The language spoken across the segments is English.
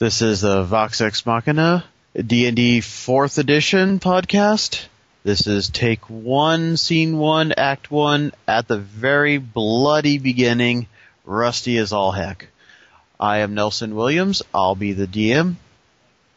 This is the Vox Ex Machina D&D 4th edition podcast. This is take 1, scene 1, act 1, at the very bloody beginning, rusty as all heck. I am Nelson Williams, I'll be the DM.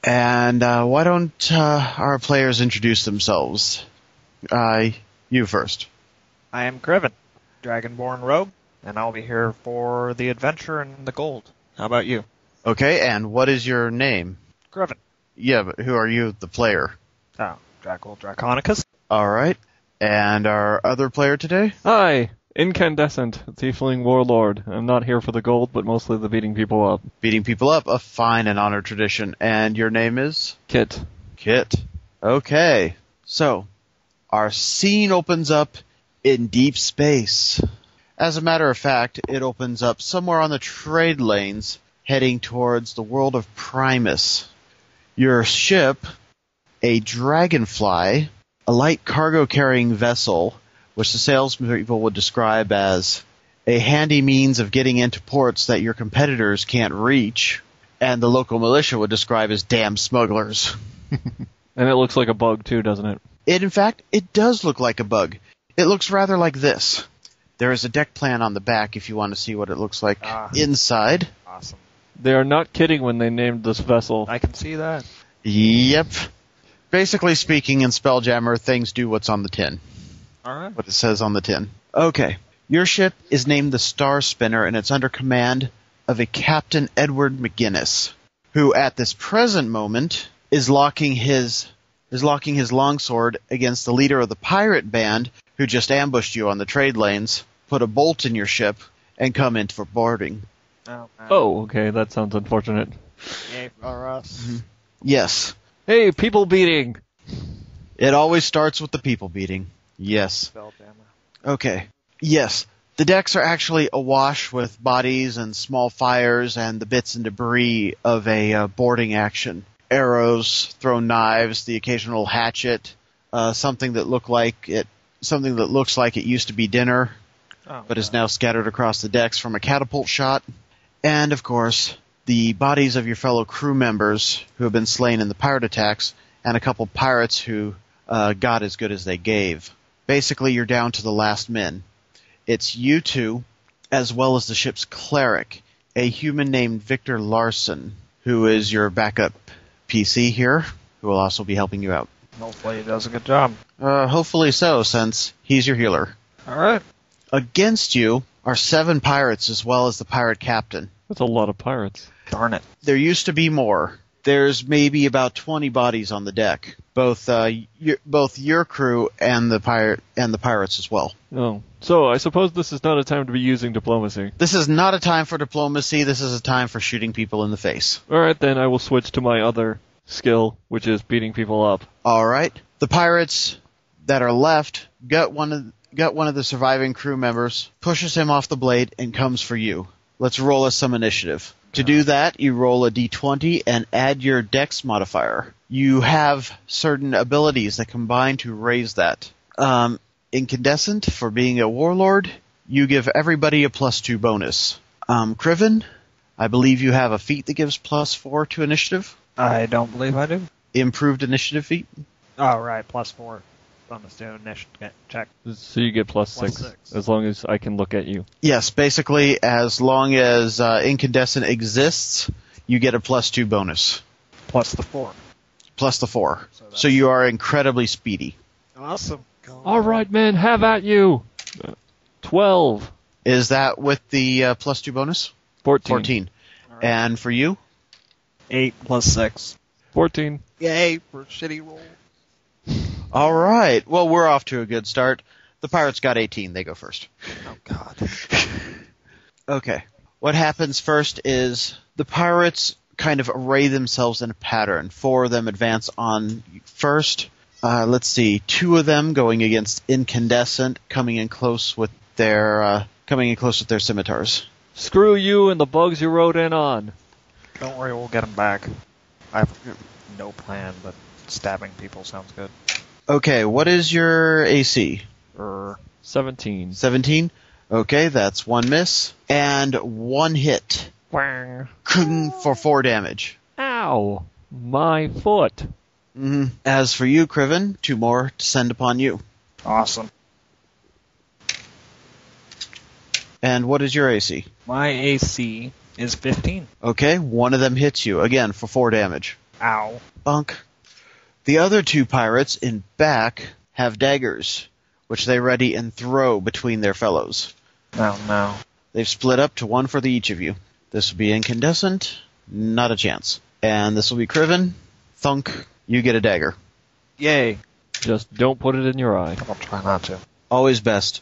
And why don't our players introduce themselves? You first. I am Kriven, dragonborn rogue, and I'll be here for the adventure and the gold. How about you? Okay, and what is your name? Kriven. Yeah, but who are you, the player? Oh, Dracul Draconicus. Alright, and our other player today? Hi, Incandescent, tiefling warlord. I'm not here for the gold, but mostly the beating people up. Beating people up, a fine and honored tradition. And your name is? Kit. Kit. Okay, so our scene opens up in deep space. As a matter of fact, it opens up somewhere on the trade lanes, heading towards the world of Primus. Your ship, a dragonfly, a light cargo-carrying vessel, which the salespeople would describe as a handy means of getting into ports that your competitors can't reach, and the local militia would describe as damn smugglers. And it looks like a bug too, doesn't it? In fact, it does look like a bug. It looks rather like this. There is a deck plan on the back if you want to see what it looks like inside. Awesome. They are not kidding when they named this vessel. I can see that. Yep. Basically speaking, in Spelljammer, things do what's on the tin. Alright. What it says on the tin. Okay. Your ship is named the Star Spinner, and it's under command of a Captain Edward McGinnis, who at this present moment is locking his longsword against the leader of the pirate band who just ambushed you on the trade lanes, put a bolt in your ship, and come in for boarding. Oh, okay, that sounds unfortunate. Yay for us. Mm-hmm. Yes. Hey, people beating! It always starts with the people beating. Yes. Spelljammer. Okay. Yes. The decks are actually awash with bodies and small fires and the bits and debris of a boarding action. Arrows, thrown knives, the occasional hatchet, something that looks like it used to be dinner, but is now scattered across the decks from a catapult shot. And, of course, the bodies of your fellow crew members who have been slain in the pirate attacks, and a couple pirates who got as good as they gave. Basically, you're down to the last men. It's you two, as well as the ship's cleric, a human named Victor Larson, who is your backup PC here, who will also be helping you out. Hopefully he does a good job. Hopefully so, since he's your healer. Alright. Against you are 7 pirates as well as the pirate captain. That's a lot of pirates. Darn it. There used to be more. There's maybe about 20 bodies on the deck, both your crew and the pirates as well. Oh, so I suppose this is not a time to be using diplomacy. This is not a time for diplomacy. This is a time for shooting people in the face. All right, then I will switch to my other skill, which is beating people up. All right. The pirates that are left got one of the surviving crew members, pushes him off the blade, and comes for you. Let's roll us some initiative. To do that, you roll a d20 and add your dex modifier. You have certain abilities that combine to raise that. Incandescent, for being a warlord, you give everybody a +2 bonus. Kriven, I believe you have a feat that gives +4 to initiative. I don't believe I do. Improved initiative feat. Oh, right, +4. Bonus to initiative check. So you get +6, as long as I can look at you. Yes, basically, as long as Incandescent exists, you get a +2 bonus. Plus the 4. Plus the 4. So you are incredibly speedy. Awesome. All right, men, have at you! 12. Is that with the +2 bonus? 14. Right. And for you? 8 plus 6. 14. Yay for shitty roll. All right. Well, we're off to a good start. The pirates got 18. They go first. Oh, God. Okay. What happens first is the pirates kind of array themselves in a pattern. 4 of them advance on first. Let's see. 2 of them going against Incandescent, coming in close with their scimitars. Screw you and the bugs you rode in on. Don't worry, we'll get them back. I have no plan, but stabbing people sounds good. Okay, what is your AC? 17. 17? Okay, that's 1 miss. And 1 hit. Wang. For 4 damage. Ow! My foot. As for you, Kriven, 2 more descend upon you. Awesome. And what is your AC? My AC is 15. Okay, 1 of them hits you, again, for 4 damage. Ow. Bunk. The other 2 pirates in back have daggers, which they ready and throw between their fellows. Oh, no. They've split up to 1 for the each of you. This will be Incandescent, not a chance. And this will be Kriven. Thunk, you get a dagger. Yay. Just don't put it in your eye. I'll try not to. Always best.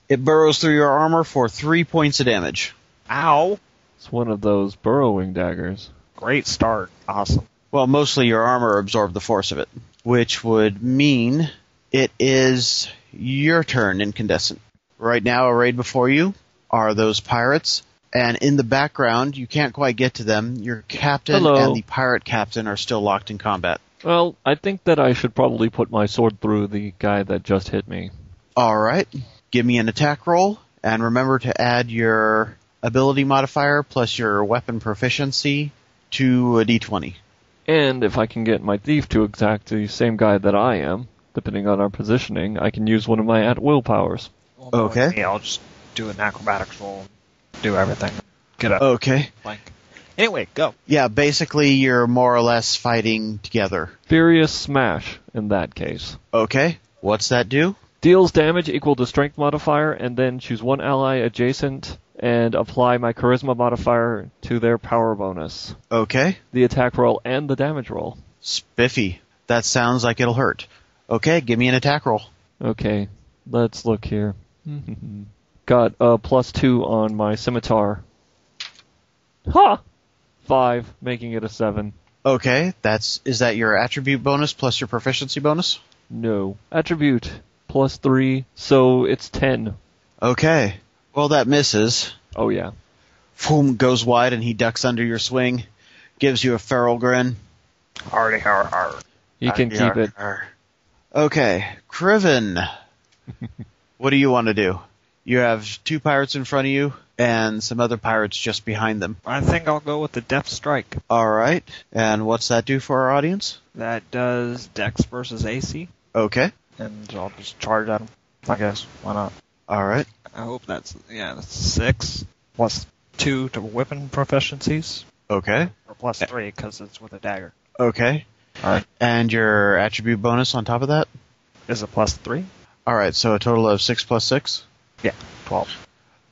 It burrows through your armor for 3 points of damage. Ow. It's one of those burrowing daggers. Great start. Awesome. Well, mostly your armor absorbed the force of it, which would mean it is your turn, Incandescent. Right now, arrayed before you are those pirates, and in the background, you can't quite get to them. Your captain and the pirate captain are still locked in combat. Well, I think that I should probably put my sword through the guy that just hit me. All right. Give me an attack roll, and remember to add your ability modifier plus your weapon proficiency to a d20. And if I can get my thief to attack the same guy that I am, depending on our positioning, I can use one of my at-will powers. Well, Okay. Yeah, I'll just do an acrobatics roll. Do everything. Get up. Okay. Blank. Anyway, go. Yeah, basically you're more or less fighting together. Furious Smash, in that case. Okay. What's that do? Deals damage equal to strength modifier, and then choose one ally adjacent and apply my charisma modifier to their power bonus. Okay. The attack roll and the damage roll. Spiffy. That sounds like it'll hurt. Okay, give me an attack roll. Okay, let's look here. Got a +2 on my scimitar. Ha! 5, making it a 7. Okay, is that your attribute bonus plus your proficiency bonus? No. Attribute +3, so it's 10. Okay. Well, that misses. Oh yeah. Boom, goes wide and he ducks under your swing. Gives you a feral grin. Hardy, har, har. You can keep it. Okay, Kriven. What do you want to do? You have 2 pirates in front of you and some other pirates just behind them. I think I'll go with the Death Strike. All right. And what's that do for our audience? That does Dex versus AC, Okay. and I'll just charge at him. I guess. Why not? All right. I hope that's 6 plus 2 to weapon proficiencies, Okay. or plus 3 because it's with a dagger. Okay. All right. And your attribute bonus on top of that? Is it plus 3? All right, so a total of 6 plus 6? Yeah, 12.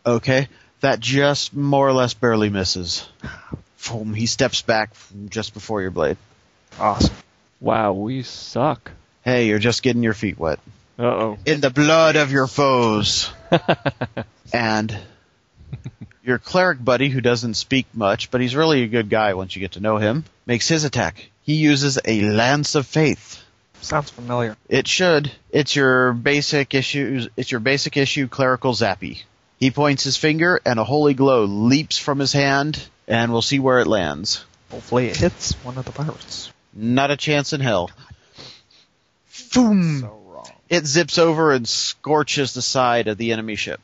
Okay. That just more or less barely misses. Boom, he steps back just before your blade. Awesome. Wow, we suck. Hey, you're just getting your feet wet. Uh-oh. In the blood of your foes. And your cleric buddy, who doesn't speak much, but he's really a good guy once you get to know him, makes his attack. He uses a Lance of Faith. Sounds familiar. It should. It's your basic issue clerical zappy. He points his finger and a holy glow leaps from his hand, and we'll see where it lands. Hopefully it hits one of the pirates. Not a chance in hell. Boom! So wrong. It zips over and scorches the side of the enemy ship.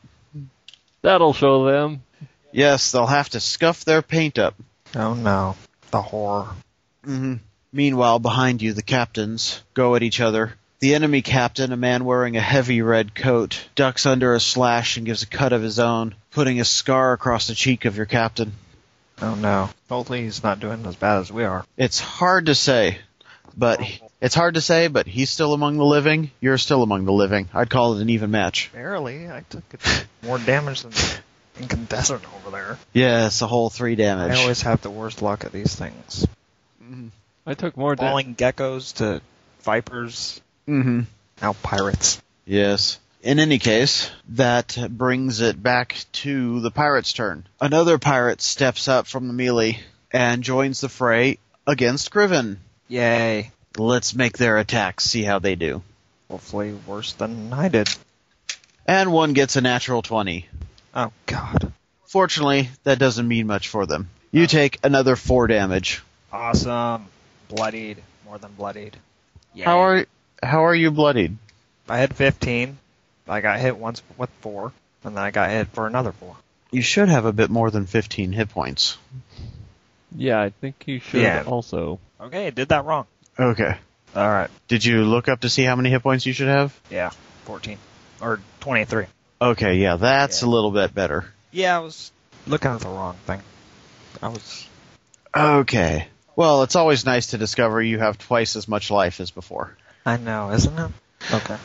That'll show them. Yes, they'll have to scuff their paint up. Oh no. The horror. Mm-hmm. Meanwhile, behind you, the captains go at each other. The enemy captain, a man wearing a heavy red coat, ducks under a slash and gives a cut of his own, putting a scar across the cheek of your captain. Oh no. Hopefully he's not doing as bad as we are. It's hard to say, but he's still among the living. You're still among the living. I'd call it an even match. Barely. I took more damage than Incandescent over there. Yeah, it's a whole 3 damage. I always have the worst luck at these things. Mm-hmm. I took more damage. Falling geckos to vipers. Mm-hmm. Now pirates. Yes. In any case, that brings it back to the pirate's turn. Another pirate steps up from the melee and joins the fray against Kriven. Yay. Let's make their attacks, see how they do. Hopefully worse than I did. And one gets a natural 20. Oh god. Fortunately, that doesn't mean much for them. You take another 4 damage. Awesome. Bloodied. More than bloodied. Yay. How are you bloodied? I had 15. I got hit once with 4. And then I got hit for another 4. You should have a bit more than 15 hit points. Yeah, I think you should Yeah. also. Okay, did that wrong. Okay. Alright. Did you look up to see how many hit points you should have? Yeah, 14. Or 23. Okay, yeah, that's Yeah. a little bit better. Yeah, I was looking at the wrong thing. Okay. Well, it's always nice to discover you have twice as much life as before. I know, isn't it? Okay.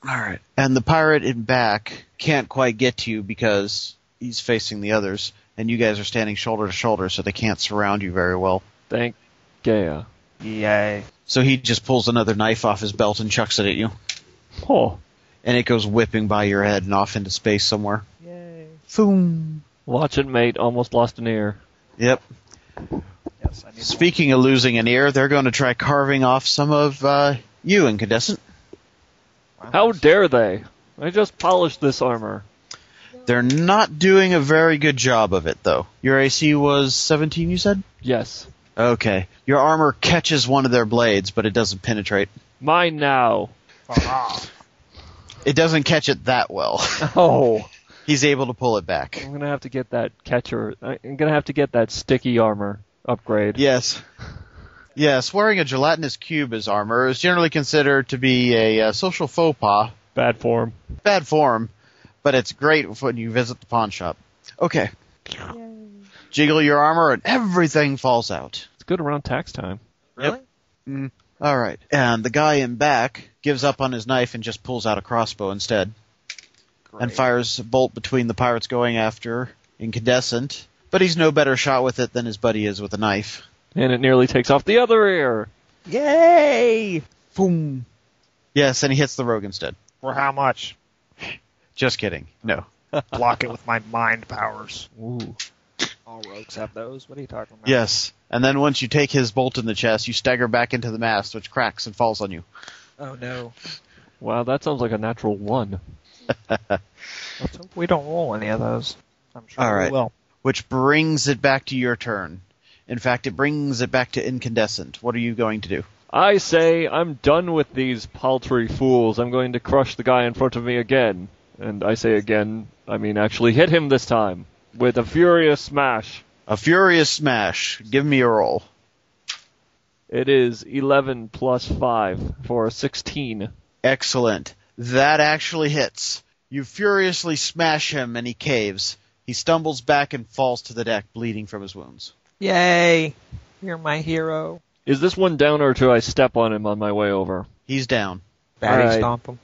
Alright. And the pirate in back can't quite get to you because he's facing the others, and you guys are standing shoulder to shoulder, so they can't surround you very well. Thank Gaia. Yay. So he just pulls another knife off his belt and chucks it at you. Oh, And it goes whipping by your head and off into space somewhere. Yay. Boom. watch it, mate. Almost lost an ear. Yep. Yes, I need Speaking of losing an ear, they're going to try carving off some of you, Incandescent. one. How dare they? I just polished this armor. They're not doing a very good job of it, though. Your AC was 17, you said? Yes. Okay. Your armor catches one of their blades, but it doesn't penetrate. Mine now. Ah. It doesn't catch it that well. Oh. He's able to pull it back. I'm gonna have to get that catcher. I'm gonna have to get that sticky armor upgrade. Yes. Yes, wearing a gelatinous cube as armor is generally considered to be a social faux pas. Bad form. Bad form, but it's great when you visit the pawn shop. Okay. Jiggle your armor and everything falls out. It's good around tax time. Really? All right. And the guy in back gives up on his knife and just pulls out a crossbow instead. And fires a bolt between the pirates going after Incandescent. But he's no better shot with it than his buddy is with a knife. And it nearly takes off the other ear. Yay! Boom. Yes, and he hits the rogue instead. For how much? Just kidding. No. Block it with my mind powers. Ooh. All rogues have those. What are you talking about? Yes. And then once you take his bolt in the chest, you stagger back into the mast, which cracks and falls on you. Oh no. Wow, that sounds like a natural 1. Let's hope we don't roll any of those. I'm sure All right. we will. Which brings it back to your turn. In fact, it brings it back to Incandescent. What are you going to do? I say I'm done with these paltry fools. I'm going to crush the guy in front of me again. And I say again, I mean actually hit him this time. With a furious smash. A furious smash. Give me a roll. It is 11 plus 5 for a 16. Excellent. That actually hits. You furiously smash him and he caves. He stumbles back and falls to the deck, bleeding from his wounds. Yay! You're my hero. Is this one down or do I step on him on my way over? He's down. Batty Alright. stomp him.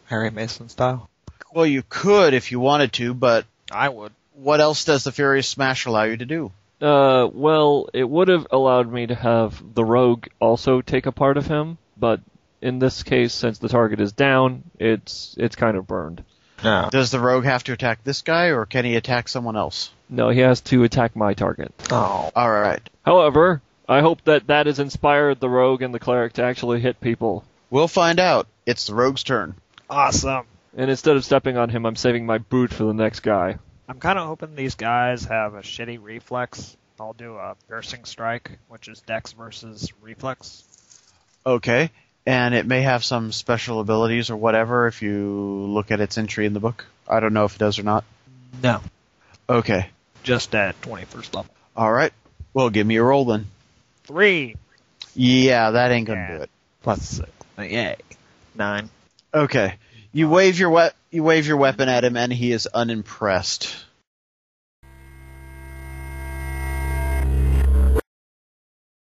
Harry Mason style. Well, you could if you wanted to, but I would. what else does the furious smash allow you to do? Well, it would have allowed me to have the rogue also take a part of him, but in this case, since the target is down, it's kind of burned. No. Does the rogue have to attack this guy, or can he attack someone else? No, he has to attack my target. Oh. All right. However, I hope that has inspired the rogue and the cleric to actually hit people. We'll find out. It's the rogue's turn. Awesome. And instead of stepping on him, I'm saving my boot for the next guy. I'm kind of hoping these guys have a shitty reflex. I'll do a piercing strike, which is dex versus reflex. Okay. And it may have some special abilities or whatever if you look at its entry in the book. I don't know if it does or not. No. Okay. Just at 21st level. All right. Well, give me a roll then. 3 Yeah, that ain't gonna Yeah. do it. plus 6. Yay. 9. Okay. You wave your weapon at him, and he is unimpressed.